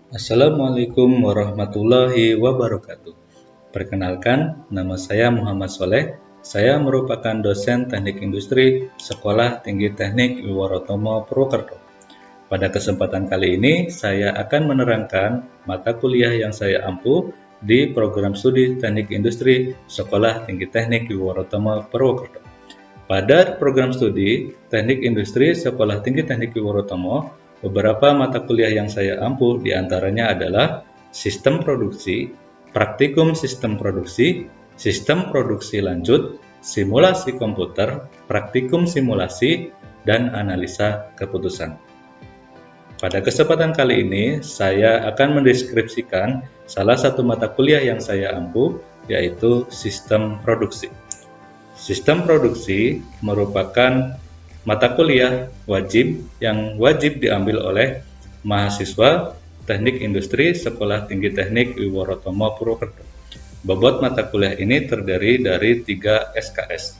Assalamualaikum warahmatullahi wabarakatuh. Perkenalkan, nama saya Muhammad Soleh. Saya merupakan dosen Teknik Industri Sekolah Tinggi Teknik Wiwarotomo Purwokerto. Pada kesempatan kali ini, saya akan menerangkan mata kuliah yang saya ampu di program studi Teknik Industri Sekolah Tinggi Teknik Wiwarotomo Purwokerto. Pada program studi Teknik Industri Sekolah Tinggi Teknik Wiwarotomo, beberapa mata kuliah yang saya ampu diantaranya adalah Sistem Produksi, Praktikum Sistem Produksi Lanjut, Simulasi Komputer, Praktikum Simulasi, dan Analisa Keputusan. Pada kesempatan kali ini, saya akan mendeskripsikan salah satu mata kuliah yang saya ampu, yaitu Sistem Produksi. Sistem produksi merupakan mata kuliah wajib yang wajib diambil oleh mahasiswa Teknik Industri Sekolah Tinggi Teknik Wiwarotomo Purwokerto. Bobot mata kuliah ini terdiri dari 3 SKS.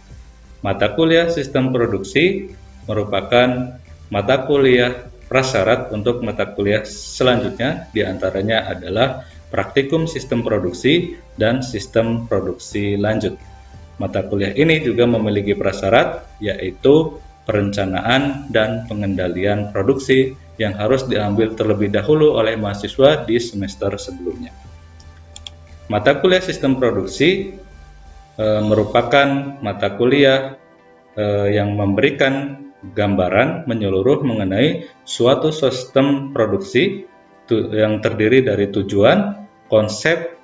Mata kuliah Sistem Produksi merupakan mata kuliah prasyarat untuk mata kuliah selanjutnya, diantaranya adalah Praktikum Sistem Produksi dan Sistem Produksi Lanjut. Mata kuliah ini juga memiliki prasyarat, yaitu perencanaan dan pengendalian produksi yang harus diambil terlebih dahulu oleh mahasiswa di semester sebelumnya. Mata kuliah Sistem Produksi merupakan mata kuliah yang memberikan gambaran menyeluruh mengenai suatu sistem produksi yang terdiri dari tujuan, konsep,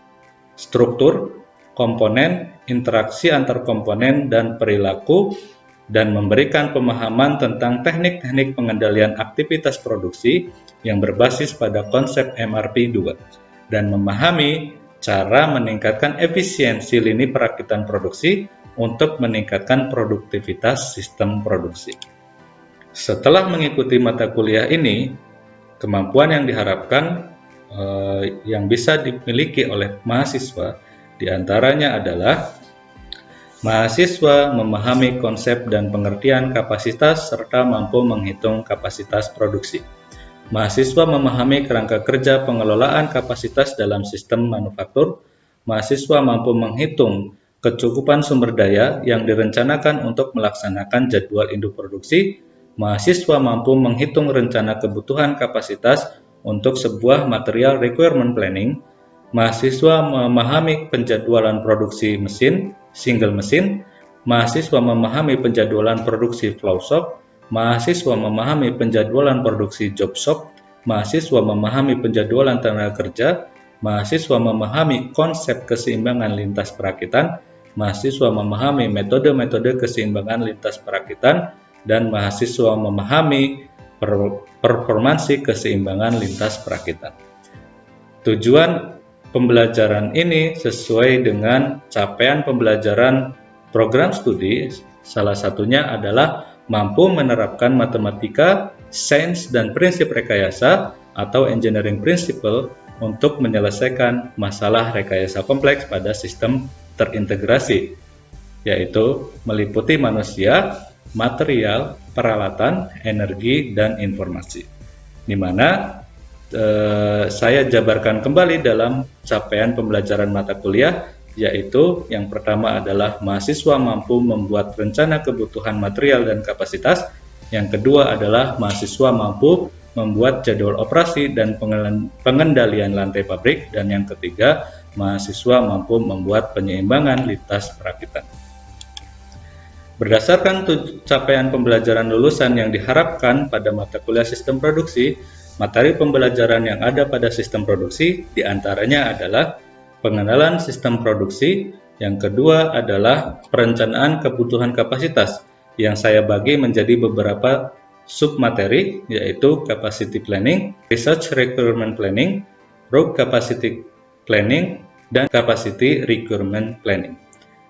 struktur, komponen, interaksi antar komponen, dan perilaku, dan memberikan pemahaman tentang teknik-teknik pengendalian aktivitas produksi yang berbasis pada konsep MRP2, dan memahami cara meningkatkan efisiensi lini perakitan produksi untuk meningkatkan produktivitas sistem produksi. Setelah mengikuti mata kuliah ini, kemampuan yang diharapkan yang bisa dimiliki oleh mahasiswa diantaranya adalah mahasiswa memahami konsep dan pengertian kapasitas serta mampu menghitung kapasitas produksi. Mahasiswa memahami kerangka kerja pengelolaan kapasitas dalam sistem manufaktur. Mahasiswa mampu menghitung kecukupan sumber daya yang direncanakan untuk melaksanakan jadwal induk produksi. Mahasiswa mampu menghitung rencana kebutuhan kapasitas untuk sebuah material requirement planning. Mahasiswa memahami penjadwalan produksi mesin, single mesin. Mahasiswa memahami penjadwalan produksi flow shop. Mahasiswa memahami penjadwalan produksi job shop. Mahasiswa memahami penjadwalan tenaga kerja. Mahasiswa memahami konsep keseimbangan lintas perakitan. Mahasiswa memahami metode-metode keseimbangan lintas perakitan. Dan mahasiswa memahami performansi keseimbangan lintas perakitan. Tujuan pembelajaran ini sesuai dengan capaian pembelajaran program studi, salah satunya adalah mampu menerapkan matematika, sains, dan prinsip rekayasa atau engineering principle untuk menyelesaikan masalah rekayasa kompleks pada sistem terintegrasi, yaitu meliputi manusia, material, peralatan, energi, dan informasi. Di mana saya jabarkan kembali dalam capaian pembelajaran mata kuliah, yaitu yang pertama adalah mahasiswa mampu membuat rencana kebutuhan material dan kapasitas. Yang kedua adalah mahasiswa mampu membuat jadwal operasi dan pengendalian lantai pabrik. Dan yang ketiga, mahasiswa mampu membuat penyeimbangan lintas perakitan. Berdasarkan capaian pembelajaran lulusan yang diharapkan pada mata kuliah sistem produksi, materi pembelajaran yang ada pada sistem produksi diantaranya adalah pengenalan sistem produksi, yang kedua adalah perencanaan kebutuhan kapasitas, yang saya bagi menjadi beberapa submateri, yaitu capacity planning, research requirement planning, road capacity planning, dan capacity requirement planning.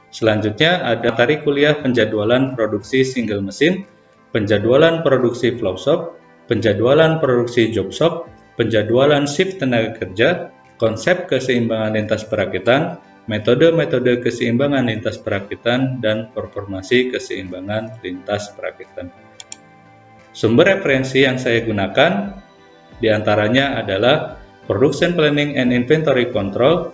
Selanjutnya ada materi kuliah penjadwalan produksi single mesin, penjadwalan produksi flow shop, penjadwalan produksi job shop, penjadwalan shift tenaga kerja, konsep keseimbangan lintas perakitan, metode-metode keseimbangan lintas perakitan, dan performasi keseimbangan lintas perakitan. Sumber referensi yang saya gunakan diantaranya adalah Production Planning and Inventory Control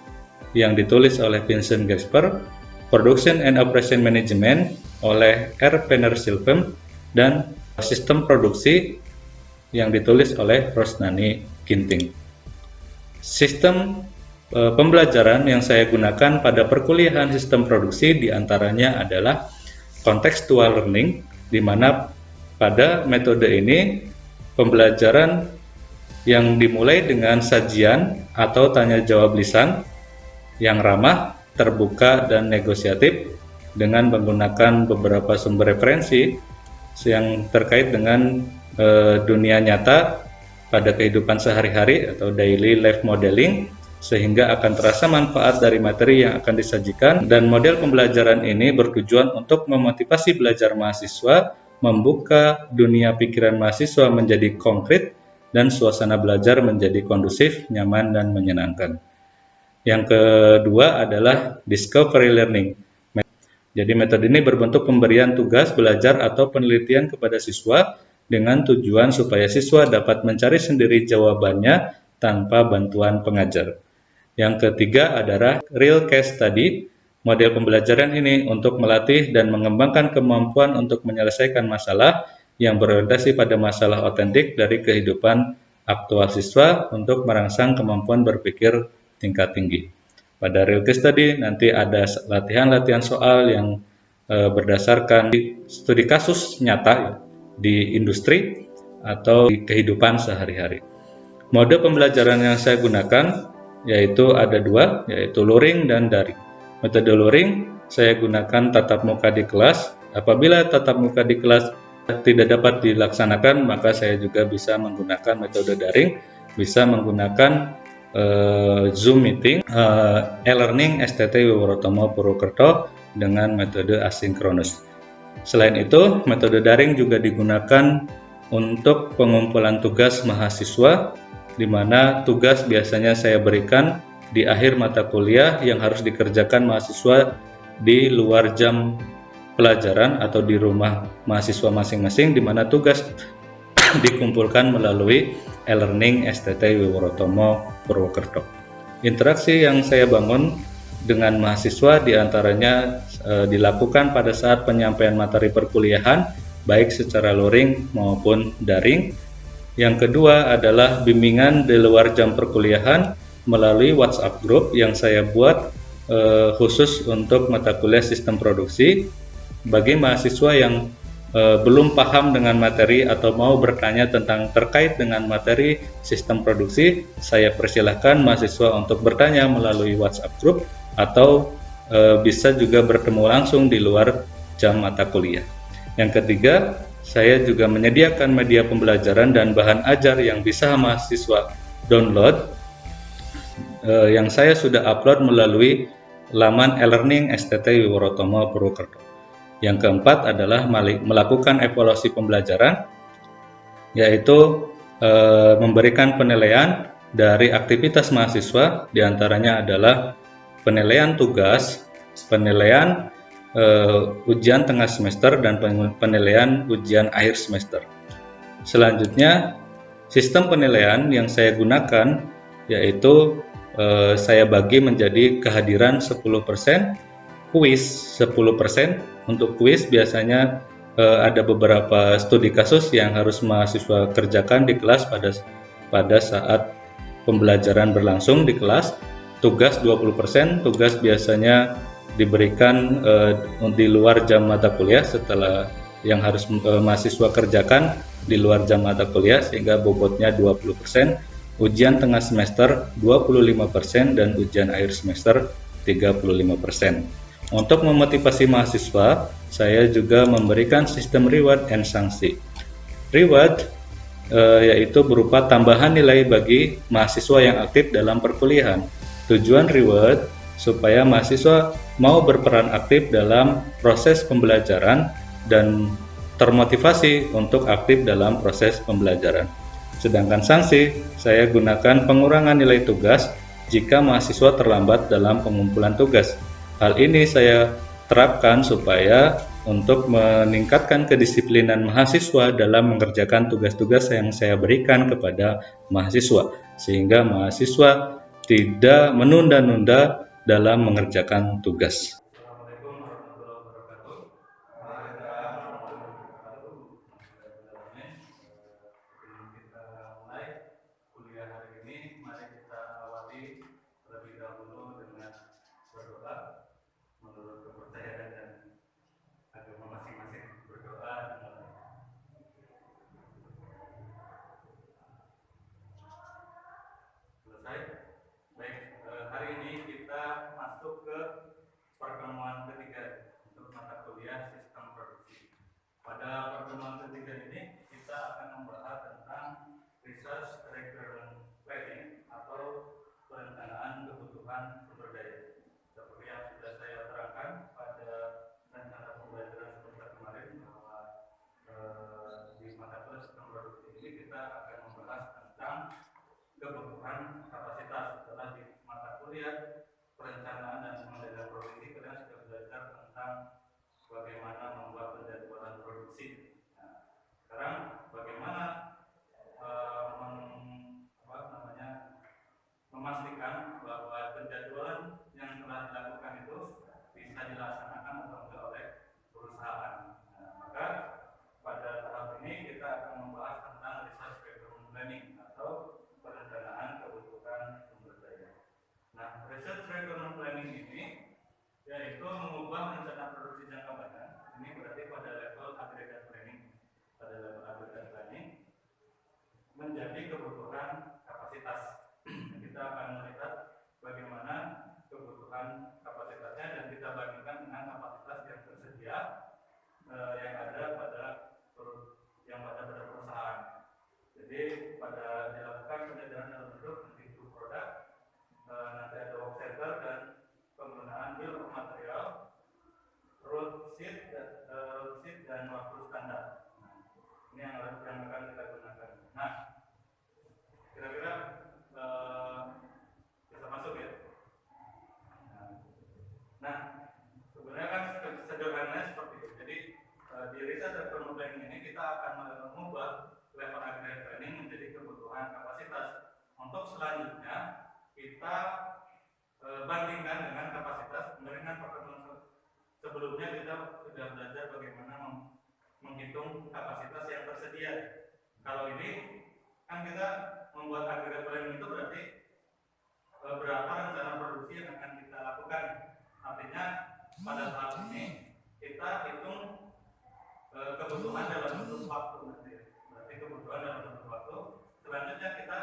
yang ditulis oleh Vincent Gasper, Production and Operation Management oleh R. Penner Silvem, dan Sistem Produksi yang ditulis oleh Rosnani Ginting. Sistem pembelajaran yang saya gunakan pada perkuliahan sistem produksi diantaranya adalah contextual learning, di mana pada metode ini pembelajaran yang dimulai dengan sajian atau tanya jawab lisan yang ramah, terbuka, dan negosiatif dengan menggunakan beberapa sumber referensi yang terkait dengan dunia nyata pada kehidupan sehari-hari atau daily life modeling, sehingga akan terasa manfaat dari materi yang akan disajikan. Dan model pembelajaran ini bertujuan untuk memotivasi belajar mahasiswa, membuka dunia pikiran mahasiswa menjadi konkret, dan suasana belajar menjadi kondusif, nyaman, dan menyenangkan. Yang kedua adalah discovery learning. Jadi metode ini berbentuk pemberian tugas belajar atau penelitian kepada siswa dengan tujuan supaya siswa dapat mencari sendiri jawabannya tanpa bantuan pengajar. Yang ketiga adalah real case study. Model pembelajaran ini untuk melatih dan mengembangkan kemampuan untuk menyelesaikan masalah yang berorientasi pada masalah otentik dari kehidupan aktual siswa untuk merangsang kemampuan berpikir tingkat tinggi. Pada real case study nanti ada latihan-latihan soal yang berdasarkan studi kasus nyata di industri atau di kehidupan sehari-hari. Mode pembelajaran yang saya gunakan yaitu ada dua, yaitu luring dan daring. Metode luring saya gunakan tatap muka di kelas. Apabila tatap muka di kelas tidak dapat dilaksanakan, maka saya juga bisa menggunakan metode daring, bisa menggunakan Zoom meeting, e-learning STT Wiworotomo Purwokerto dengan metode asinkronus. Selain itu, metode daring juga digunakan untuk pengumpulan tugas mahasiswa, di mana tugas biasanya saya berikan di akhir mata kuliah yang harus dikerjakan mahasiswa di luar jam pelajaran atau di rumah mahasiswa masing-masing, di mana tugas dikumpulkan melalui e-learning STT Wiworotomo Purwokerto. Interaksi yang saya bangun dengan mahasiswa diantaranya dilakukan pada saat penyampaian materi perkuliahan, baik secara luring maupun daring. Yang kedua adalah bimbingan di luar jam perkuliahan melalui WhatsApp group yang saya buat khusus untuk mata kuliah sistem produksi. Bagi mahasiswa yang belum paham dengan materi atau mau bertanya terkait dengan materi sistem produksi, saya persilahkan mahasiswa untuk bertanya melalui WhatsApp group atau bisa juga bertemu langsung di luar jam mata kuliah. Yang ketiga, saya juga menyediakan media pembelajaran dan bahan ajar yang bisa mahasiswa download yang saya sudah upload melalui laman e-learning STT Wiworotomo Purwokerto. Yang keempat adalah melakukan evaluasi pembelajaran, yaitu memberikan penilaian dari aktivitas mahasiswa, diantaranya adalah penilaian tugas, penilaian ujian tengah semester, dan penilaian ujian akhir semester. Selanjutnya, sistem penilaian yang saya gunakan yaitu saya bagi menjadi kehadiran 10%, kuis 10%. Untuk kuis biasanya ada beberapa studi kasus yang harus mahasiswa kerjakan di kelas pada saat pembelajaran berlangsung di kelas. Tugas 20%, tugas biasanya diberikan di luar jam mata kuliah setelah yang harus mahasiswa kerjakan di luar jam mata kuliah, sehingga bobotnya 20%, ujian tengah semester 25%, dan ujian akhir semester 35%. Untuk memotivasi mahasiswa, saya juga memberikan sistem reward and sanksi. Reward yaitu berupa tambahan nilai bagi mahasiswa yang aktif dalam perkuliahan. Tujuan reward supaya mahasiswa mau berperan aktif dalam proses pembelajaran dan termotivasi untuk aktif dalam proses pembelajaran. Sedangkan sanksi, saya gunakan pengurangan nilai tugas jika mahasiswa terlambat dalam pengumpulan tugas. Hal ini saya terapkan supaya untuk meningkatkan kedisiplinan mahasiswa dalam mengerjakan tugas-tugas yang saya berikan kepada mahasiswa, sehingga mahasiswa tidak menunda-nunda dalam mengerjakan tugas. Assalamualaikum warahmatullahi wabarakatuh. Mari kita sebelum kita mulai kuliah hari ini, mari kita awali terlebih dahulu dengan berdoa menurut kepercayaan dan agama masing-masing. Berdoa selesai. Baik, hari ini kita masuk ke pertemuan ketiga untuk mata kuliah sistem produksi. Pada pertemuan ketiga ini kita akan membahas tentang research requirement planning atau perencanaan kebutuhan sumber daya. Seperti yang sudah saya terangkan pada rencana pembelajaran semester kemarin bahwa di mata kuliah sistem produksi ini kita akan membahas tentang kebutuhan kapasitas. Setelah di mata kuliah perencanaan dan pengendalian produksi kalian sudah belajar tentang bagaimana membuat penjadwalan produksi. Nah, sekarang bagaimana memastikan bahwa penjadwalan yang telah dilakukan itu bisa dilaksanakan atau enggak oleh perusahaan. Nah, maka pada tahap ini kita akan membahas tentang research requirement planning atau perencanaan kebutuhan sumber daya. Nah, research requirement planning ini yaitu mengubah rencana produksi jangka panjang. Ini berarti pada level aggregate planning. Pada level aggregate planning menjadi kebutuhan kapasitas. Kita akan melihat bagaimana kebutuhan kapasitasnya dan kita bandingkan dengan kapasitas yang tersedia yang ada pada perusahaan. Jadi pada dilakukan penyediaan dalam bentuk individu produk, nanti ada work center dan penggunaan bill of material, road sheet dan waktu standar. Nah, ini yang akan kita gunakan. Nah, kira-kira bisa masuk ya. Nah, sebenarnya kan sederhananya seperti itu. Jadi di research requirement planning ini kita akan mengubah level aggregate planning menjadi kebutuhan kapasitas. Untuk selanjutnya kita bandingkan dengan kapasitas. Dengan pertemuan sebelumnya kita sudah belajar bagaimana menghitung kapasitas yang tersedia. Kalau ini kan kita membuat aggregate planning itu berarti berapa rencana produksi yang akan kita lakukan. Artinya pada tahap ini kita hitung kebutuhan dalam bentuk waktu. Berarti kebutuhan dalam bentuk waktu. Selanjutnya kita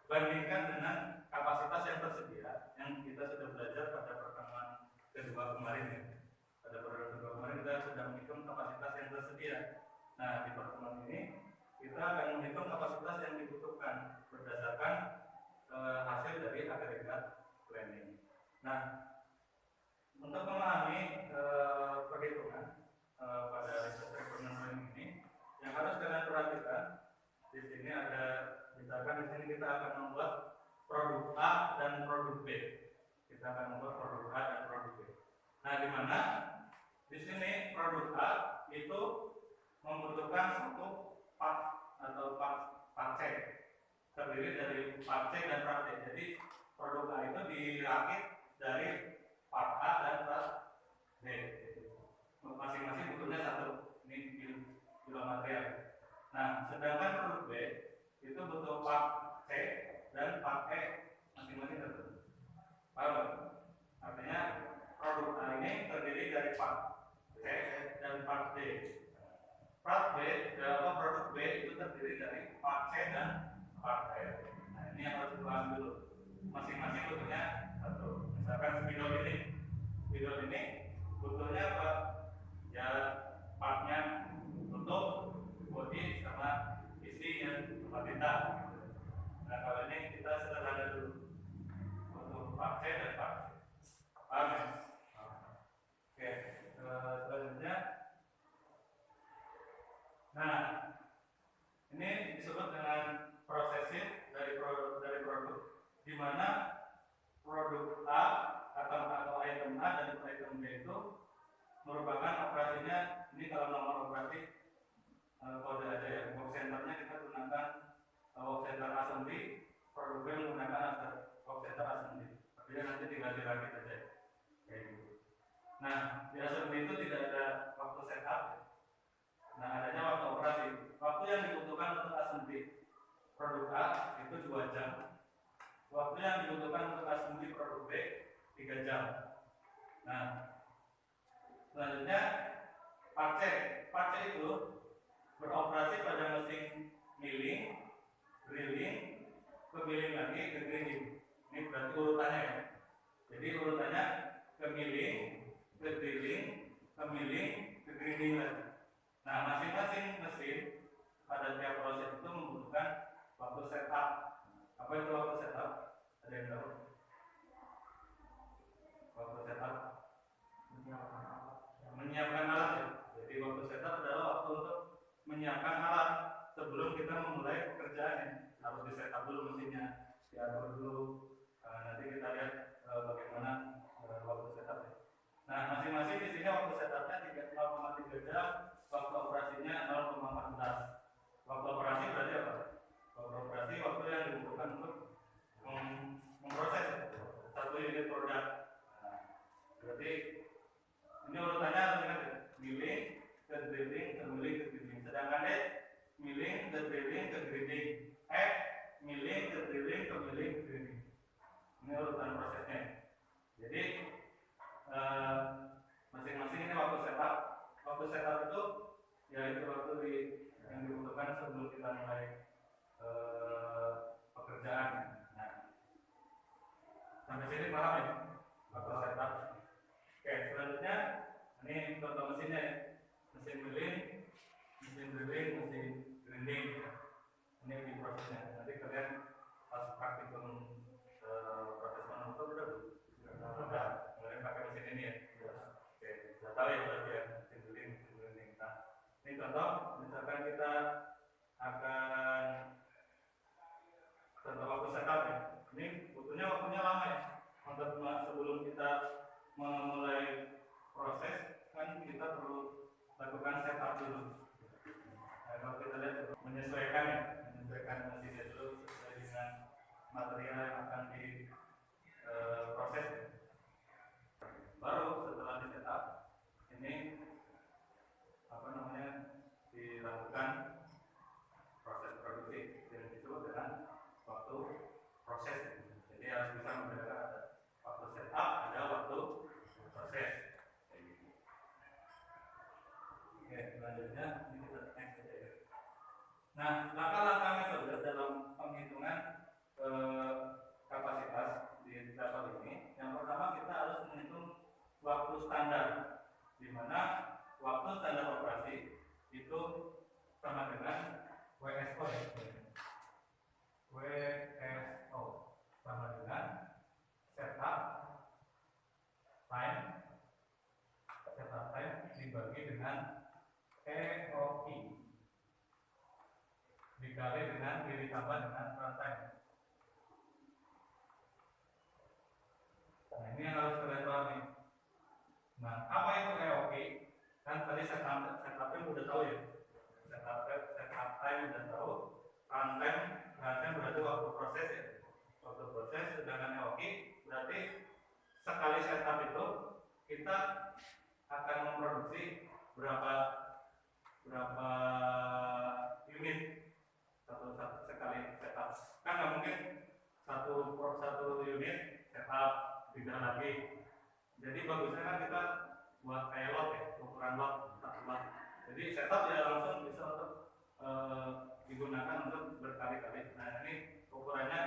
bandingkan dengan kapasitas yang tersedia yang kita sudah belajar pada pertemuan kedua kemarin ya. Pada pertemuan kedua kemarin kita sudah menghitung kapasitas yang tersedia. Nah, di pertemuan ini kita akan menghitung kapasitas yang dibutuhkan berdasarkan hasil dari agregat planning. Nah, untuk memahami perhitungan pada research requirement planning ini, yang harus kalian perhatikan di sini ada, misalkan di sini kita akan membuat produk A dan produk B. Kita akan membuat produk A dan produk B. Nah, di mana di sini produk A itu membutuhkan satu part atau part C, terdiri dari part C dan part D. Jadi produk A itu dirakit dari part A dan part D. Masing-masing butuhnya satu. Ini bill material. Nah, sedangkan produk B itu butuh part C dan part E masing-masing satu. Paham? Artinya produk A ini terdiri dari part C dan part D. Part B, produk B itu terdiri dari part C dan part E. Nah, ini yang harus dipahami dulu. Masing-masing butuhnya satu. Misalkan spidol ini butuhnya apa? Ya partnya tutup, bodi sama isi yang tempat tinta. Nah, kalau ini kita sederhana dulu untuk part C dan part C. Paham ya? Oke, selanjutnya. Nah, ini disebut dengan processing dari produk, di mana produk A atau item A dan item B itu merupakan operasinya, ini kalau nomor operasi kode aja ya. Work centernya kita gunakan work center assembly, produk B menggunakan work center assembly. Artinya nanti tinggal dirakit aja kayak gitu. Nah, di assembly itu tidak ada waktu setup. Nah, adanya waktu operasi. Waktu yang dibutuhkan untuk assembly produk A itu 2 jam. Waktu yang dibutuhkan untuk assembly produk B 3 jam. Nah, selanjutnya part C itu beroperasi pada mesin milling, drilling, ke milling lagi, ke grinding. Ini berarti urutannya ya. Jadi urutannya ke milling, ke drilling, ke milling, ke grinding lagi. Nah, masing-masing mesin pada tiap proses itu membutuhkan waktu setup. Apa itu waktu setup? Ada yang tahu? Waktu setup menyiapkan alat ya. Jadi waktu setup adalah waktu untuk menyiapkan alat sebelum kita memulai pekerjaan. Harus di setup dulu mesinnya, diatur dulu. Nanti kita lihat bagaimana waktu setup ya. Nah, masing-masing di sini waktu setupnya 0,3 jam, waktu operasinya 0,14. Waktu operasi berarti apa? Waktu operasi waktu yang dibutuhkan untuk memproses satu unit produk. Nah, berarti ini urutannya harus ingat ya. Milling, ke drilling, ke milling, ke grinding. Sedangkan D, milling, ke drilling, ke grinding. E, milling, ke drilling, ke milling, ke grinding. Ini urutan prosesnya. Jadi masing-masing ini waktu setup. Waktu setup itu ya itu waktu yang dibutuhkan sebelum kita mulai pekerjaan. Nah, sampai sini paham ya waktu setup. Oke, selanjutnya ini contoh mesinnya ya. Mesin milling, mesin drilling, mesin grinding. Ini di prosesnya. Nanti kalian pas praktikum proses manufaktur udah mulai pakai mesin ini ya. Oke, sudah tahu ya berarti ya mesin drilling, mesin grinding. Nah, ini contoh, misalkan kita akan contoh waktu setup ya. Ini butuhnya waktunya lama ya. Untuk sebelum kita memulai proses kan kita perlu lakukan setup dulu. Nah, kalau kita lihat menyesuaikan mesinnya dulu sesuai dengan material yang akan diproses. Baru setelah di setup ini dilakukan proses produksi yang disebut dengan waktu proses. Jadi harus bisa membedakan ada waktu setup, ada waktu proses. Oke, selanjutnya ini kita next saja ya. Nah, langkah-langkah metode dalam penghitungan kapasitas di tabel ini. Yang pertama kita harus menghitung waktu standar, di mana waktu standar operasi itu sama dengan WSO ya. WSO sama dengan setup time dibagi dengan EOI dikali dengan ditambah dengan runtime. Nah, ini yang harus kalian pahami. Nah, apa itu EOI? Kan tadi setupnya udah tahu ya. Setup time udah tahu. Runtime berarti waktu proses ya. Waktu proses, sedangkan EOI berarti sekali setup itu kita akan memproduksi berapa unit sekali setup. Kan nggak mungkin satu unit setup tidak lagi. Jadi bagusnya kan kita buat kayak lot ya, ukuran lot, satu lot. Jadi setup ya langsung bisa untuk digunakan untuk berkali-kali. Nah, ini ukurannya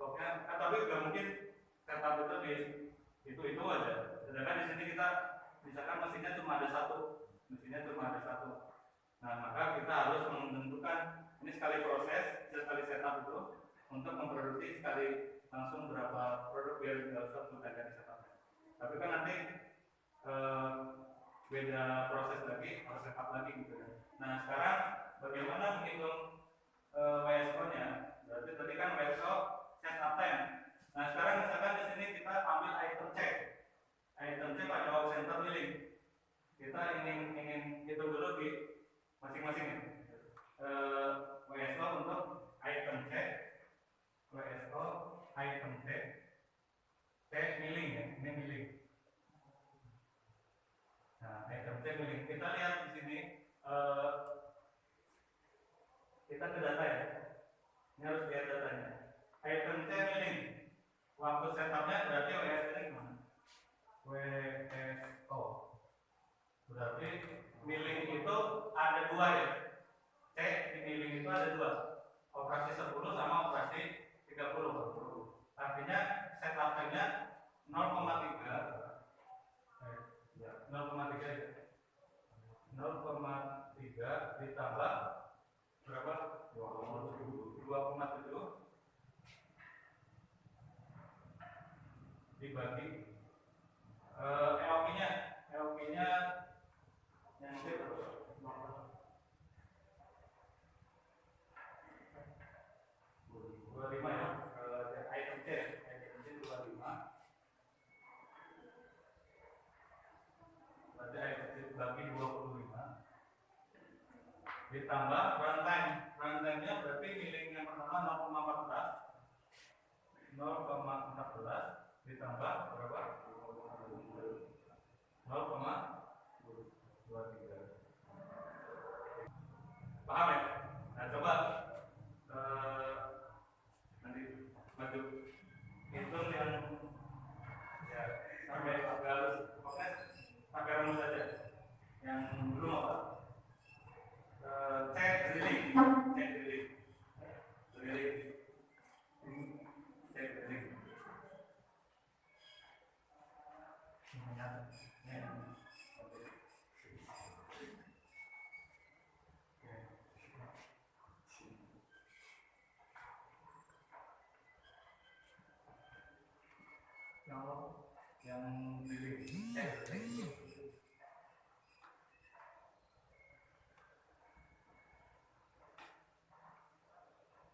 pokoknya tapi nggak mungkin setup itu itu aja. Sedangkan di sini kita misalkan mesinnya cuma ada satu. Nah, maka kita harus menentukan ini sekali proses, sekali setup itu untuk memproduksi sekali langsung berapa produk biar nggak usah mengganti setup. Tapi kan nanti beda proses lagi, harus setup lagi gitu ya. Nah, sekarang bagaimana menghitung WSO-nya? Berarti tadi kan WSO setup time. Nah, sekarang misalkan di sini kita ambil item C pada work center milling. kita ingin hitung dulu di masing-masing eh, WSO untuk item C, WSO item C, C milling ya, ini milling. Nah, item C milling. Kita lihat di sini, kita ke data ya. Ini harus lihat datanya. Item C milling. Waktu setupnya berarti WSO ini gimana? WSO. Berarti milling itu ada dua ya. C di milling itu ada dua. Operasi 10 sama operasi 30. Artinya setup time-nya 0,3. 0,3 ya. 0,3 ditambah berapa? 2,7 dibagi EOP-nya yang itu 25 ya. Item C 25. Berarti item C bagi 25 ditambah runtime-nya berarti milling yang pertama 0,14 ditambah berapa? 0,23. Paham ya? Nah coba nanti maju hitung yang ya sampai harus pokoknya sampai rumus saja. Yang belum apa? C drilling. Yang drilling.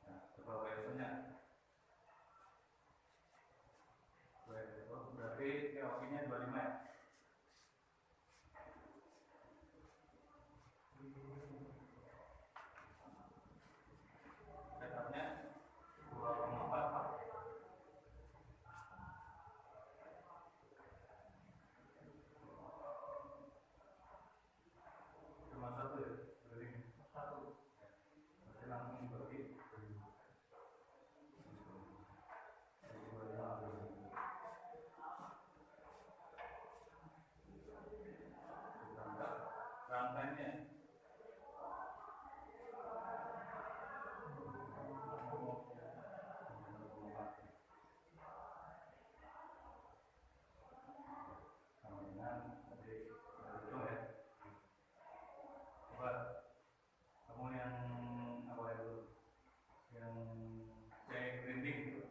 Nah, coba WSO-nya. Berarti EOP-nya 25 ya. Setupnya 2,4. Cuma satu ya, dari satu. Berarti langsung bagi 25. Ditambah runtime-nya. Kamu yang apa itu? Yang cek grinding itu.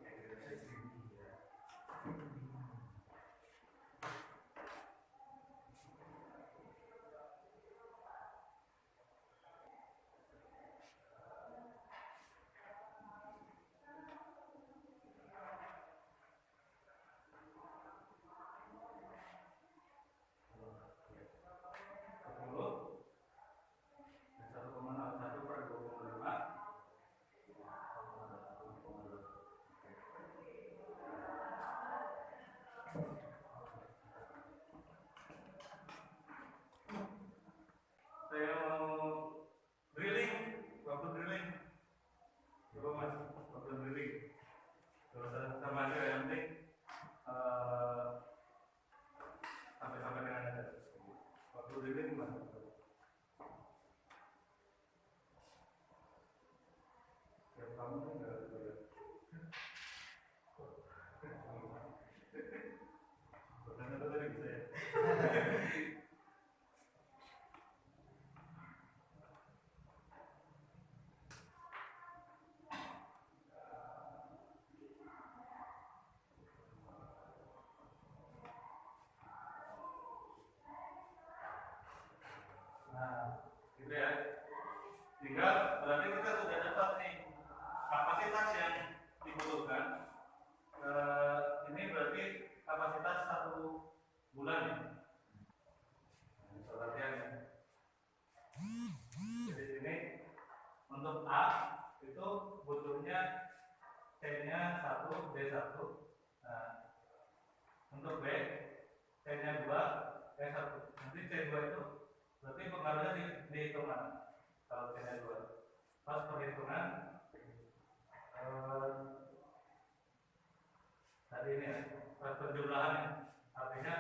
Saya mau drilling, waktu drilling, coba mas, waktu drilling, terus sama aja yang penting sampai dengan ada waktu drilling mas. Ya kamu kan nggak ada. Bukan apa tadi bisa ya. Nah, gitu ya. Tinggal berarti kita sudah dapat nih kapasitas yang dibutuhkan. Ini berarti kapasitas 1 bulan ya. satu. Nanti C2 itu berarti pengaruhnya di hitungan. Kalau C2 pas perhitungan tadi ini ya, pas penjumlahan ya. Artinya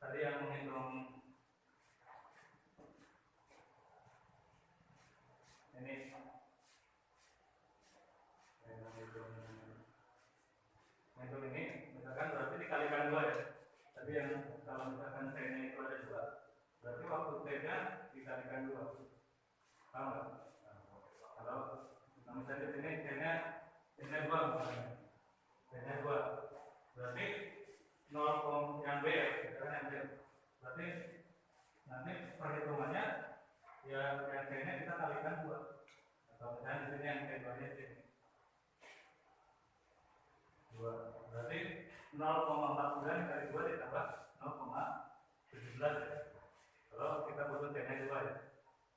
tadi yang menghitung ini menghitung ini misalkan berarti dikalikan 2 ya. Tadi yang kalau misalkan C-nya itu ada 2, berarti waktu T-nya dikalikan 2. Paham nggak? Kalau misalnya di sini C-nya 2 misalnya. C-nya 2. Berarti 0, yang B ya, misalkan yang B. Berarti nanti perhitungannya ya yang C-nya kita kalikan 2. Atau misalnya di sini yang C2-nya C. 2. Berarti 0,49 kali 2 ditambah 0,17 ya. Kalau kita butuh C-nya 2 ya.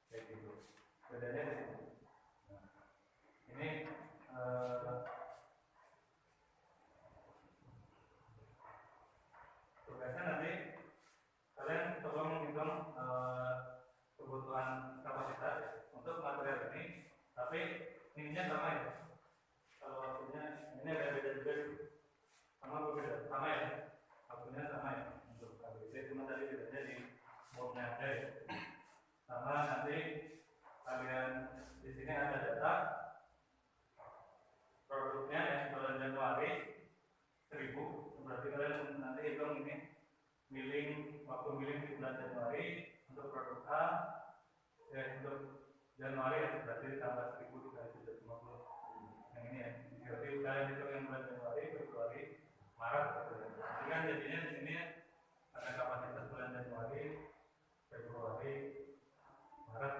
Kayak gitu. Bedanya di sini. Nah, ini tugasnya nanti kalian coba menghitung kebutuhan kapasitas untuk material ini, tapi ininya sama ya. Kalau waktunya ini ada beda juga sama berbeda, sama ya. Waktunya sama ya untuk ABC, cuma tadi bedanya di bomnya aja ya. Sama nanti kalian di sini ada data produknya yang bulan Januari 1000, berarti kalian nanti hitung ini waktu milling di bulan Januari untuk produk A ya, untuk Januari ya, berarti tambah 1000 dikali 750. Yang ini ya, berarti kalian hitung yang bulan Januari, Februari, Maret gitu ya. Jadi kan jadinya di sini ya, ada kapasitas bulan Januari, Februari, Maret.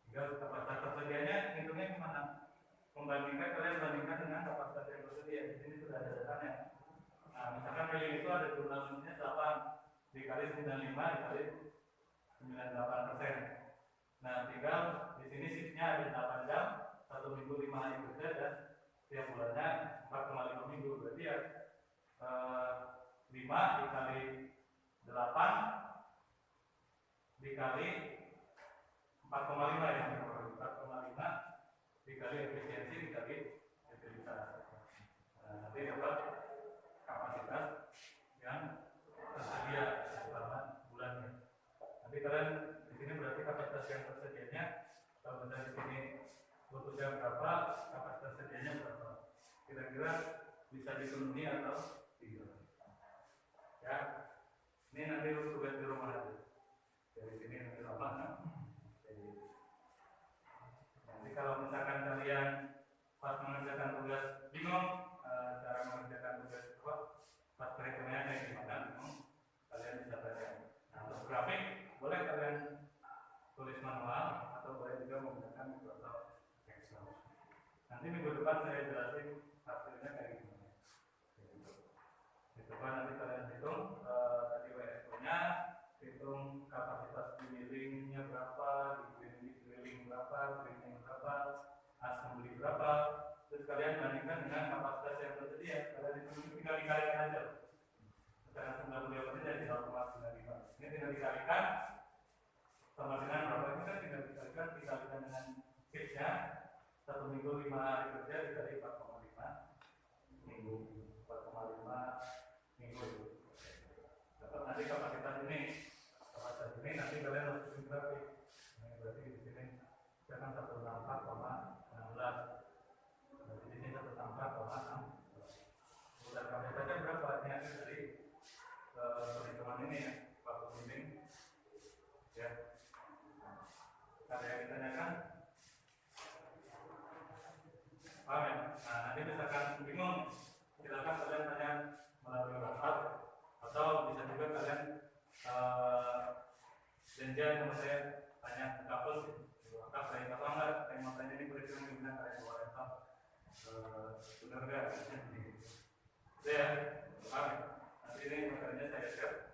Tinggal kapasitas tersedianya hitungnya gimana? Kalian bandingkan dengan kapasitas yang tersedia. Di sini sudah ada datanya. Nah, misalkan milling itu ada jumlah unitnya 8 dikali 95 dikali 98%. Nah, tinggal di sini shiftnya ada 8 jam, 1 minggu 5 hari kerja dan tiap bulannya 4,5 minggu. Berarti ya 5 dikali 8 dikali 4,5 ya, 4,5 dikali efisiensi dikali utilitas. Nah, nanti dapat kapasitas yang tersedia selama bulannya. Nanti kalian di sini berarti kapasitas yang tersedianya, kalau misalnya di sini butuh jam berapa, kapasitas sedianya berapa, kira-kira bisa dipenuhi atau tidak. Ya, ini nanti tugas di rumah aja. Dari sini nanti lama, kan? Jadi, nanti kalau misalkan kalian pas mengerjakan tugas bingung cara mengerjakan tugas apa, pas perhitungannya kayak gimana, kalian bisa tanya. Nah, untuk grafik boleh kalian tulis manual atau boleh juga menggunakan Microsoft Excel. Nanti minggu depan saya jelasin hasilnya kayak gimana. Itu kan nanti kalian hitung tadi WSO-nya, hitung kapasitas millingnya berapa, di drilling berapa, grinding berapa, assembly berapa, terus kalian bandingkan dengan kapasitas yang tersedia. Kalian itu tinggal dikalikan aja. Misalkan 98 jadi 0,95. Ini tinggal dikalikan sama dengan berapa, itu kan tinggal dikalikan dengan shiftnya 1 minggu 5 hari kerja dikali 4,5 minggu, 4,5 minggu itu. Dapat nanti kapasitas ini nanti kalian harus bikin grafik. Ini berarti di sini misalkan 164,16. Berarti di sini 164,6. Udah kapasitasnya berapa? Ini dari perhitungan ini ya, waktu milling. Ya. Ada yang ditanyakan? Paham ya? Nah, nanti misalkan bingung, silakan kalian tanya melalui WhatsApp atau bisa juga kalian janjian sama saya tanya ke kampus di WhatsApp saya apa enggak, saya mau tanya ini kurikulum gimana kalian bawa laptop, benar enggak? Ya, paham. Nanti ini materinya saya share.